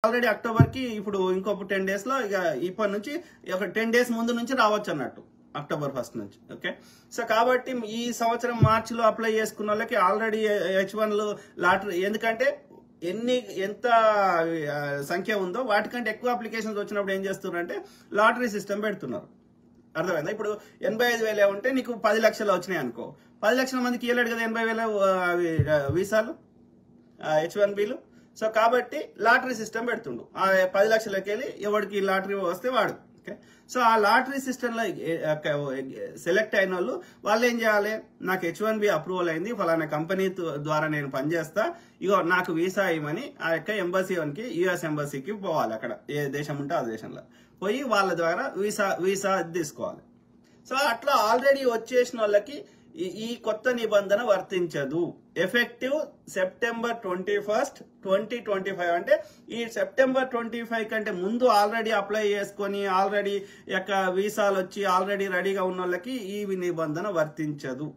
Already October కి ఇప్పుడు ఇంకొక 10 days లో ఇక ఇప్పటి నుంచి ఒక 10 days ముందు నుంచి రావచ్చు అన్నట్టు అక్టోబర్ 1 నుంచి. ఓకే, సో కాబట్టి ఈ సంవత్సరం మార్చిలో అప్లై చేసుకున్న వాళ్ళకి ఆల్రెడీ H1 లాటరీ, ఎందుకంటే ఎంత సంఖ్య ఉందో వాటికంటే ఎక్కువ అప్లికేషన్స్ వచ్చినప్పుడు ఏం చేస్తున్నారంటే లాటరీ సిస్టమ్ పెడుతున్నారు. అర్థమైందా? ఇప్పుడు 85,000 ఉంటే నీకు 10 లక్షలు వచ్చినాయి అనుకో, 10 లక్షల మందికి ఇవ్వలేడు కదా 80,000 వీసాలు H1Bలు. సో కాబట్టి లాటరీ సిస్టమ్ పెడుతుండు. ఆ 10 లక్షలకి వెళ్ళి ఎవరికి లాటరీ వస్తే వాడు. ఓకే, సో ఆ లాటరీ సిస్టమ్ లో సెలెక్ట్ అయిన వాళ్ళు ఏం చేయాలి? నాకు H1B అప్రూవల్ అయింది, ఫలానా కంపెనీ ద్వారా నేను పనిచేస్తా, ఇగో నాకు వీసా ఇవ్వమని ఆ యొక్క ఎంబసీకి, యుఎస్ ఎంబసీకి పోవాలి. అక్కడ ఏ దేశం ఉంటే ఆ దేశంలో పోయి వాళ్ళ ద్వారా వీసా తీసుకోవాలి. సో అట్లా ఆల్రెడీ వచ్చేసిన వాళ్ళకి ఈ కొత్త నిబంధన వర్తించదు. Effective September 21, 2025. అంటే ఈ సెప్టెంబర్ 25 కంటే ముందు ఆల్రెడీ అప్లై చేసుకొని ఆల్రెడీ యొక్క వీసాలు వచ్చి ఆల్రెడీ రెడీగా ఉన్న వాళ్ళకి ఈ నిబంధన వర్తించదు.